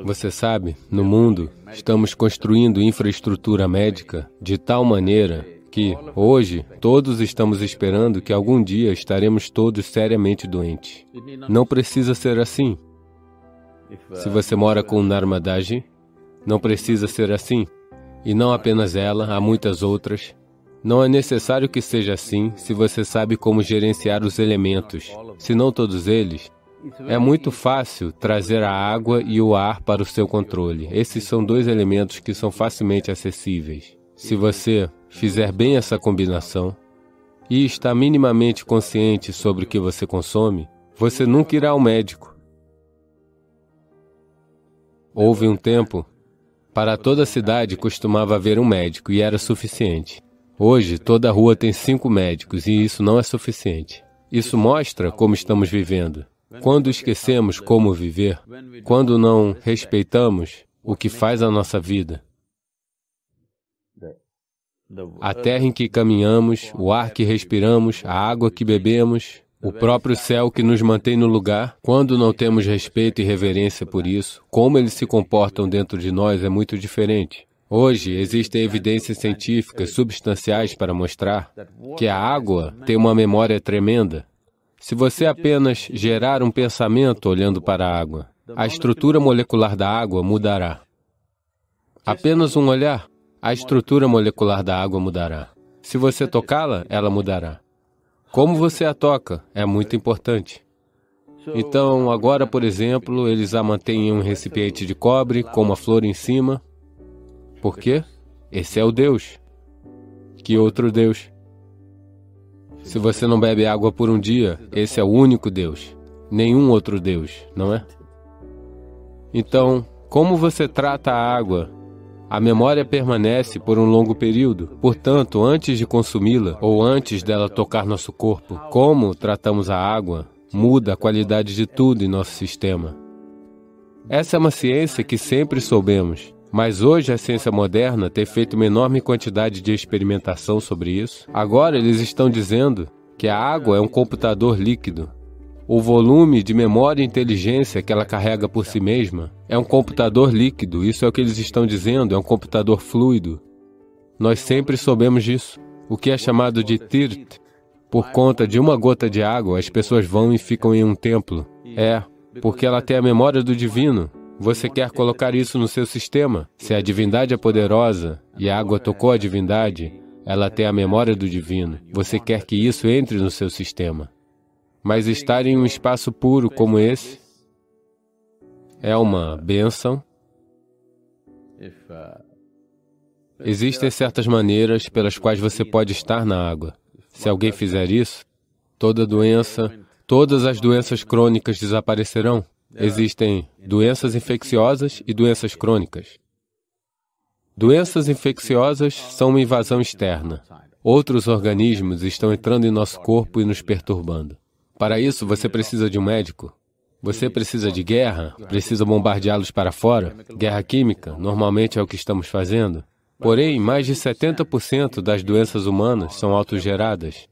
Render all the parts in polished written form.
Você sabe, no mundo, estamos construindo infraestrutura médica de tal maneira que, hoje, todos estamos esperando que algum dia estaremos todos seriamente doentes. Não precisa ser assim. Se você mora com Narmadaji, não precisa ser assim. E não apenas ela, há muitas outras. Não é necessário que seja assim se você sabe como gerenciar os elementos, se não todos eles. É muito fácil trazer a água e o ar para o seu controle. Esses são dois elementos que são facilmente acessíveis. Se você fizer bem essa combinação e está minimamente consciente sobre o que você consome, você nunca irá ao médico. Houve um tempo, para toda a cidade costumava haver um médico e era suficiente. Hoje, toda a rua tem 5 médicos e isso não é suficiente. Isso mostra como estamos vivendo. Quando esquecemos como viver, quando não respeitamos o que faz a nossa vida, a terra em que caminhamos, o ar que respiramos, a água que bebemos, o próprio céu que nos mantém no lugar, quando não temos respeito e reverência por isso, como eles se comportam dentro de nós é muito diferente. Hoje, existem evidências científicas substanciais para mostrar que a água tem uma memória tremenda. Se você apenas gerar um pensamento olhando para a água, a estrutura molecular da água mudará. Apenas um olhar, a estrutura molecular da água mudará. Se você tocá-la, ela mudará. Como você a toca é muito importante. Então, agora, por exemplo, eles a mantêm em um recipiente de cobre com uma flor em cima. Por quê? Esse é o Deus. Que outro Deus? Se você não bebe água por um dia, esse é o único Deus. Nenhum outro Deus, não é? Então, como você trata a água? A memória permanece por um longo período. Portanto, antes de consumi-la, ou antes dela tocar nosso corpo, como tratamos a água, muda a qualidade de tudo em nosso sistema. Essa é uma ciência que sempre soubemos. Mas hoje a ciência moderna tem feito uma enorme quantidade de experimentação sobre isso. Agora eles estão dizendo que a água é um computador líquido. O volume de memória e inteligência que ela carrega por si mesma é um computador líquido. Isso é o que eles estão dizendo, é um computador fluido. Nós sempre soubemos disso. O que é chamado de Tirt. Por conta de uma gota de água, as pessoas vão e ficam em um templo. É, porque ela tem a memória do divino. Você quer colocar isso no seu sistema? Se a divindade é poderosa e a água tocou a divindade, ela tem a memória do divino. Você quer que isso entre no seu sistema. Mas estar em um espaço puro como esse é uma bênção. Existem certas maneiras pelas quais você pode estar na água. Se alguém fizer isso, todas as doenças crônicas desaparecerão. Existem doenças infecciosas e doenças crônicas. Doenças infecciosas são uma invasão externa. Outros organismos estão entrando em nosso corpo e nos perturbando. Para isso, você precisa de um médico. Você precisa de guerra, precisa bombardeá-los para fora. Guerra química, normalmente é o que estamos fazendo. Porém, mais de 70% das doenças humanas são autogeradas.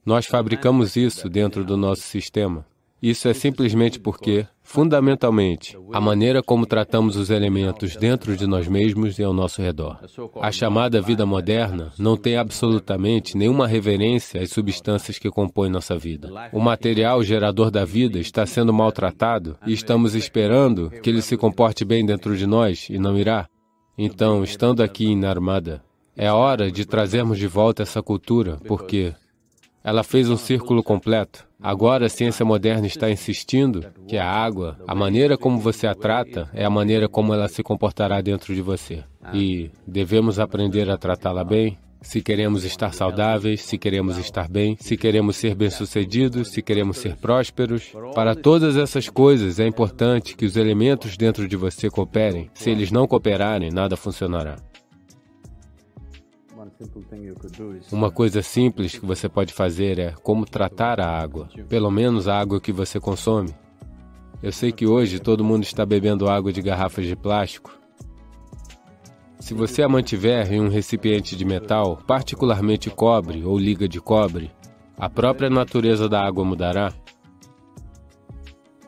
Nós fabricamos isso dentro do nosso sistema. Isso é simplesmente porque, fundamentalmente, a maneira como tratamos os elementos dentro de nós mesmos e ao nosso redor. A chamada vida moderna não tem absolutamente nenhuma reverência às substâncias que compõem nossa vida. O material gerador da vida está sendo maltratado e estamos esperando que ele se comporte bem dentro de nós e não irá. Então, estando aqui em Narmada, é hora de trazermos de volta essa cultura, porque ela fez um círculo completo. Agora a ciência moderna está insistindo que a água, a maneira como você a trata, é a maneira como ela se comportará dentro de você. E devemos aprender a tratá-la bem, se queremos estar saudáveis, se queremos estar bem, se queremos ser bem-sucedidos, se queremos ser prósperos. Para todas essas coisas é importante que os elementos dentro de você cooperem. Se eles não cooperarem, nada funcionará. Uma coisa simples que você pode fazer é como tratar a água, pelo menos a água que você consome. Eu sei que hoje todo mundo está bebendo água de garrafas de plástico. Se você a mantiver em um recipiente de metal, particularmente cobre ou liga de cobre, a própria natureza da água mudará.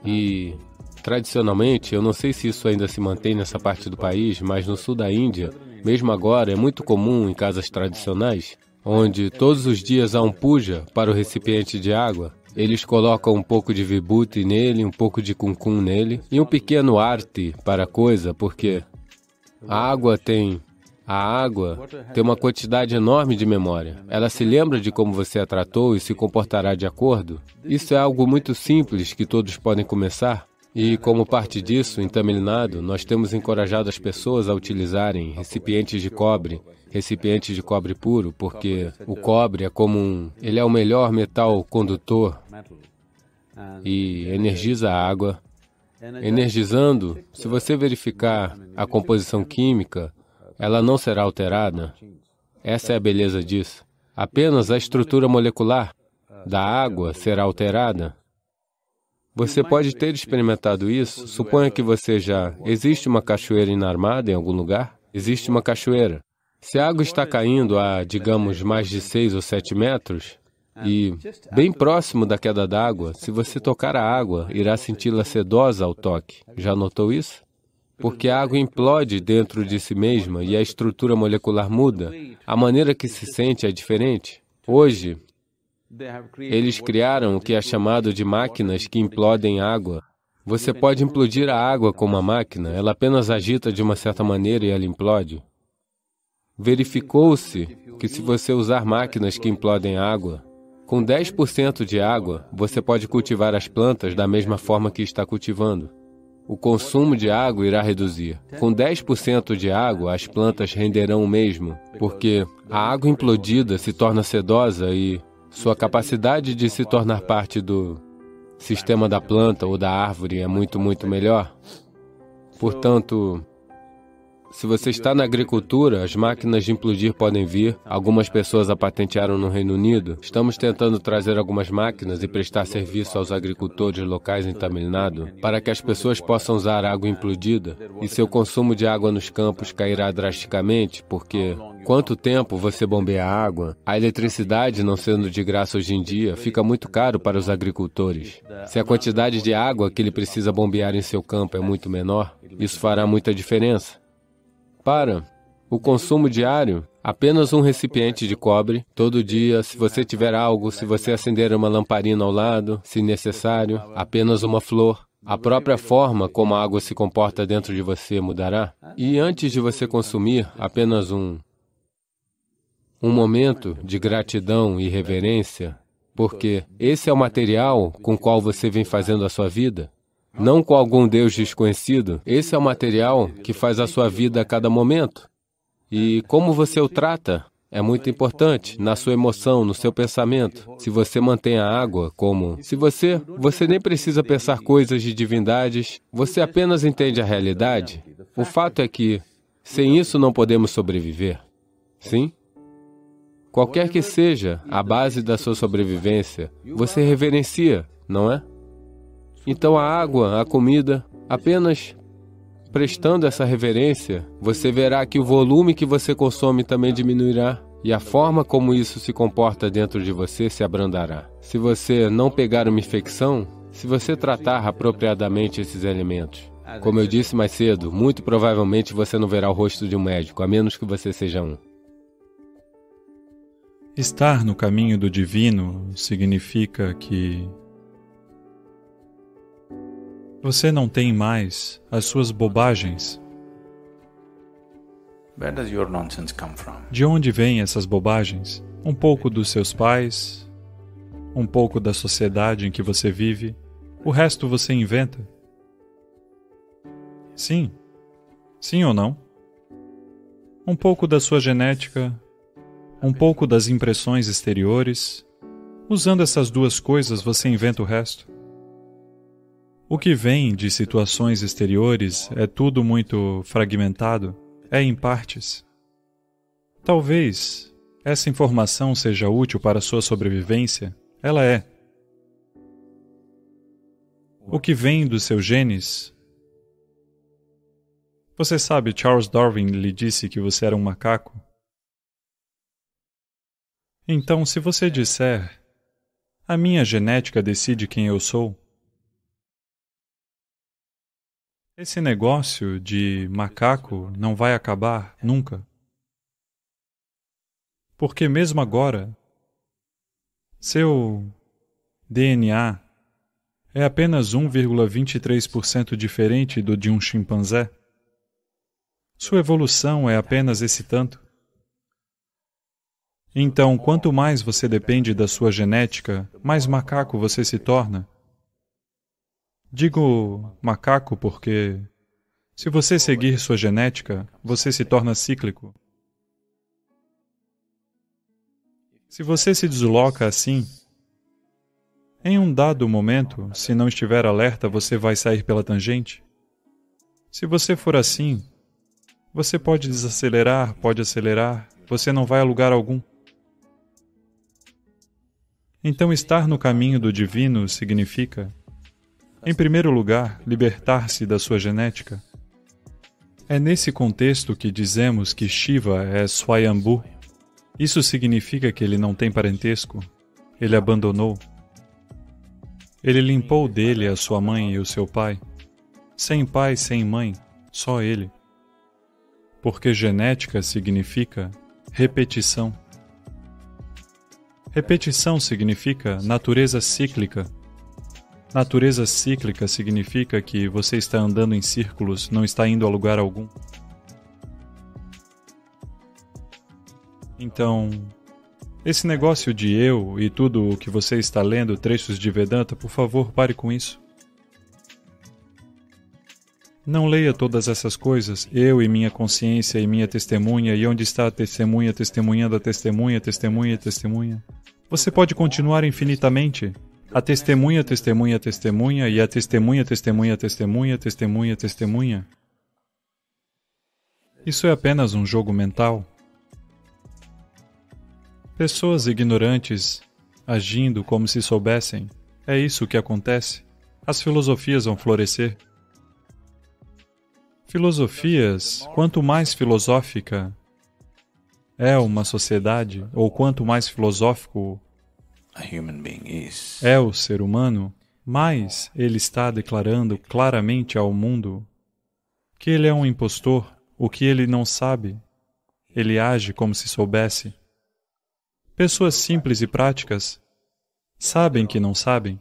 E Tradicionalmente, eu não sei se isso ainda se mantém nessa parte do país, mas no sul da Índia, mesmo agora, é muito comum em casas tradicionais, onde todos os dias há um puja para o recipiente de água. Eles colocam um pouco de vibhuti nele, um pouco de kumkum nele e um pequeno arti para a coisa, porque a água tem uma quantidade enorme de memória. Ela se lembra de como você a tratou e se comportará de acordo. Isso é algo muito simples que todos podem começar. E, como parte disso, em Tamil Nadu, nós temos encorajado as pessoas a utilizarem recipientes de cobre puro, porque o cobre é ele é o melhor metal condutor e energiza a água. Energizando, se você verificar a composição química, ela não será alterada. Essa é a beleza disso. Apenas a estrutura molecular da água será alterada. Você pode ter experimentado isso. Suponha que existe uma cachoeira em Narmada em algum lugar? Existe uma cachoeira. Se a água está caindo a, digamos, mais de 6 ou 7 metros, e bem próximo da queda d'água, se você tocar a água, irá senti-la sedosa ao toque. Já notou isso? Porque a água implode dentro de si mesma e a estrutura molecular muda. A maneira que se sente é diferente. Hoje, eles criaram o que é chamado de máquinas que implodem água. Você pode implodir a água com uma máquina, ela apenas agita de uma certa maneira e ela implode. Verificou-se que se você usar máquinas que implodem água, com 10% de água, você pode cultivar as plantas da mesma forma que está cultivando. O consumo de água irá reduzir. Com 10% de água, as plantas renderão o mesmo, porque a água implodida se torna sedosa e sua capacidade de se tornar parte do sistema da planta ou da árvore é muito, muito melhor. Portanto, se você está na agricultura, as máquinas de implodir podem vir. Algumas pessoas a patentearam no Reino Unido. Estamos tentando trazer algumas máquinas e prestar serviço aos agricultores locais em Tamil Nadu, para que as pessoas possam usar água implodida e seu consumo de água nos campos cairá drasticamente, porque quanto tempo você bombeia a água? A eletricidade, não sendo de graça hoje em dia, fica muito caro para os agricultores. Se a quantidade de água que ele precisa bombear em seu campo é muito menor, isso fará muita diferença. Para o consumo diário, apenas um recipiente de cobre, todo dia, se você tiver algo, se você acender uma lamparina ao lado, se necessário, apenas uma flor. A própria forma como a água se comporta dentro de você mudará. E antes de você consumir, apenas um momento de gratidão e reverência, porque esse é o material com o qual você vem fazendo a sua vida. Não com algum Deus desconhecido. Esse é o material que faz a sua vida a cada momento. E como você o trata é muito importante, na sua emoção, no seu pensamento. Se você mantém a água como... Você nem precisa pensar coisas de divindades, você apenas entende a realidade. O fato é que, sem isso, não podemos sobreviver. Sim? Qualquer que seja a base da sua sobrevivência, você reverencia, não é? Então a água, a comida, apenas prestando essa reverência, você verá que o volume que você consome também diminuirá e a forma como isso se comporta dentro de você se abrandará. Se você não pegar uma infecção, se você tratar apropriadamente esses elementos. Como eu disse mais cedo, muito provavelmente você não verá o rosto de um médico, a menos que você seja um. Estar no caminho do divino significa que você não tem mais as suas bobagens. Where does your nonsense come from? De onde vêm essas bobagens? Um pouco dos seus pais, um pouco da sociedade em que você vive, o resto você inventa. Sim. Sim ou não? Um pouco da sua genética, um pouco das impressões exteriores. Usando essas duas coisas, você inventa o resto. O que vem de situações exteriores é tudo muito fragmentado, é em partes. Talvez essa informação seja útil para a sua sobrevivência, ela é. O que vem dos seus genes... Você sabe, Charles Darwin lhe disse que você era um macaco? Então, se você disser, a minha genética decide quem eu sou, Esse negócio de macaco não vai acabar nunca. Porque mesmo agora, seu DNA é apenas 1,23% diferente do de um chimpanzé. Sua evolução é apenas esse tanto. Então, quanto mais você depende da sua genética, mais macaco você se torna. Digo macaco porque, se você seguir sua genética, você se torna cíclico. Se você se desloca assim, em um dado momento, se não estiver alerta, você vai sair pela tangente. Se você for assim, você pode desacelerar, pode acelerar, você não vai a lugar algum. Então, estar no caminho do divino significa, em primeiro lugar, libertar-se da sua genética. É nesse contexto que dizemos que Shiva é Swayambhu. Isso significa que ele não tem parentesco. Ele abandonou. Ele limpou dele a sua mãe e o seu pai. Sem pai, sem mãe, só ele. Porque genética significa repetição. Repetição significa natureza cíclica. Natureza cíclica significa que você está andando em círculos, não está indo a lugar algum. Então, esse negócio de eu e tudo o que você está lendo, trechos de Vedanta, por favor, pare com isso. Não leia todas essas coisas, eu e minha consciência e minha testemunha, e onde está a testemunha, testemunhando a testemunha, testemunha, testemunha. Você pode continuar infinitamente. A testemunha, testemunha, testemunha, e a testemunha, testemunha, testemunha, testemunha, testemunha. Isso é apenas um jogo mental. Pessoas ignorantes agindo como se soubessem. É isso que acontece. As filosofias vão florescer. Filosofias, quanto mais filosófica é uma sociedade, ou quanto mais filosófico é o ser humano, mais ele está declarando claramente ao mundo que ele é um impostor, o que ele não sabe. Ele age como se soubesse. Pessoas simples e práticas sabem que não sabem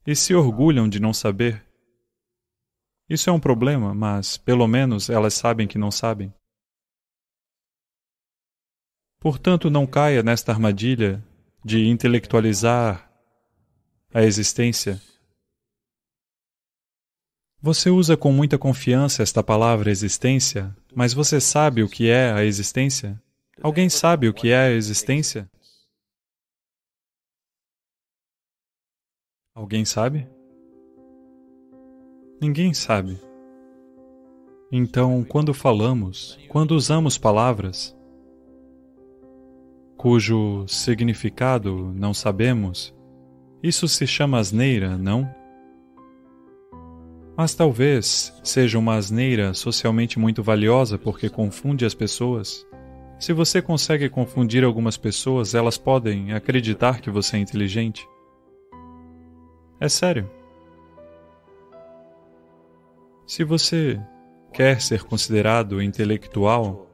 e se orgulham de não saber. Isso é um problema, mas, pelo menos, elas sabem que não sabem. Portanto, não caia nesta armadilha de intelectualizar a existência. Você usa com muita confiança esta palavra existência, mas você sabe o que é a existência? Alguém sabe o que é a existência? Alguém sabe? Ninguém sabe. Então, quando falamos, quando usamos palavras cujo significado não sabemos, isso se chama asneira, não? Mas talvez seja uma asneira socialmente muito valiosa porque confunde as pessoas. Se você consegue confundir algumas pessoas, elas podem acreditar que você é inteligente. É sério. Se você quer ser considerado intelectual,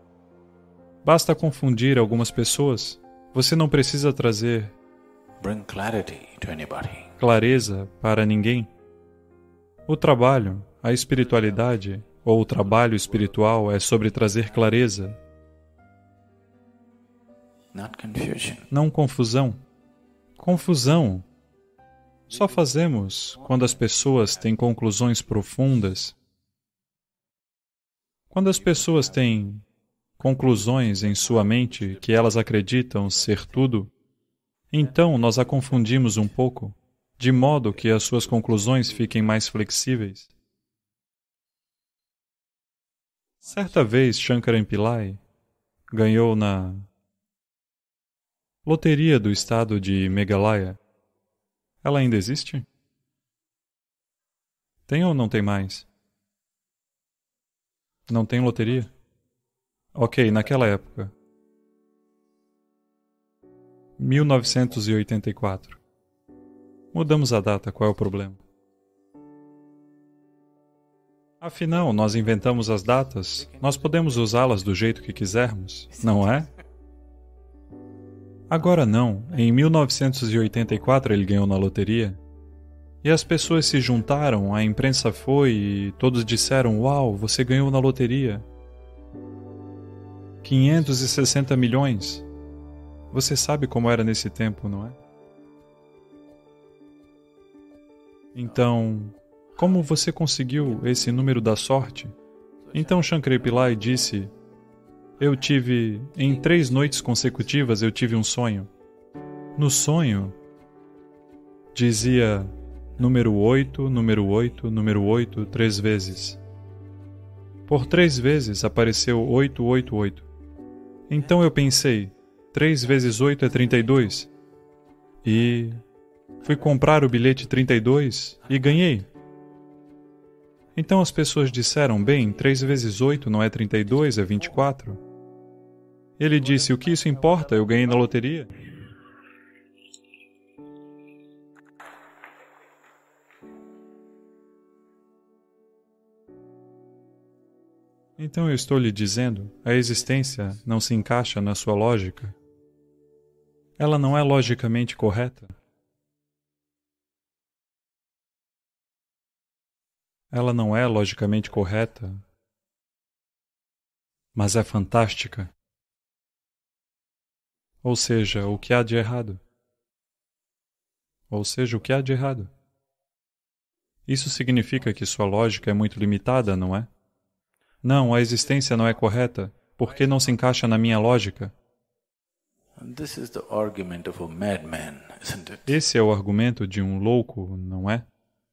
basta confundir algumas pessoas. Você não precisa trazer clareza para ninguém. O trabalho, a espiritualidade, ou o trabalho espiritual é sobre trazer clareza. Não confusão. Confusão só fazemos quando as pessoas têm conclusões profundas. Quando as pessoas têm conclusões em sua mente que elas acreditam ser tudo, então nós a confundimos um pouco, de modo que as suas conclusões fiquem mais flexíveis. Certa vez, Shankaran Pillai ganhou na loteria do estado de Meghalaya. Ela ainda existe? Tem ou não tem mais? Não tem loteria? Ok, naquela época. 1984. Mudamos a data, qual é o problema? Afinal, nós inventamos as datas, nós podemos usá-las do jeito que quisermos, não é? Agora não, em 1984 ele ganhou na loteria. E as pessoas se juntaram, a imprensa foi e todos disseram: "Uau, você ganhou na loteria. 560 milhões. Você sabe como era nesse tempo, não é?" Então, como você conseguiu esse número da sorte? Então Shankar Pillai disse: em 3 noites consecutivas eu tive um sonho. No sonho, dizia número 8, número 8, número 8, 3 vezes. Por 3 vezes apareceu 888. Então eu pensei, 3 vezes 8 é 32. E fui comprar o bilhete 32 e ganhei. Então as pessoas disseram: "Bem, 3 vezes 8 não é 32, é 24. Ele disse: "O que isso importa? Eu ganhei na loteria." Então eu estou lhe dizendo, a existência não se encaixa na sua lógica. Ela não é logicamente correta. Ela não é logicamente correta, mas é fantástica. Ou seja, o que há de errado? Isso significa que sua lógica é muito limitada, não é? Não, a existência não é correta, porque não se encaixa na minha lógica. Esse é o argumento de um louco, não é?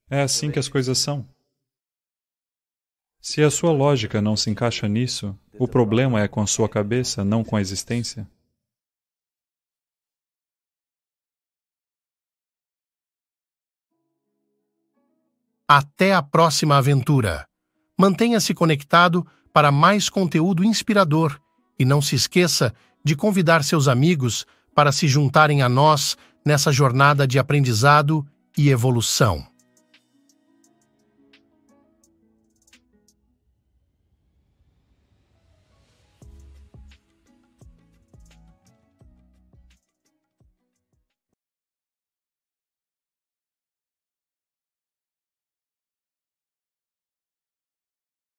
É assim que as coisas são. Se a sua lógica não se encaixa nisso, o problema é com a sua cabeça, não com a existência. Até a próxima aventura. Mantenha-se conectado para mais conteúdo inspirador e não se esqueça de convidar seus amigos para se juntarem a nós nessa jornada de aprendizado e evolução.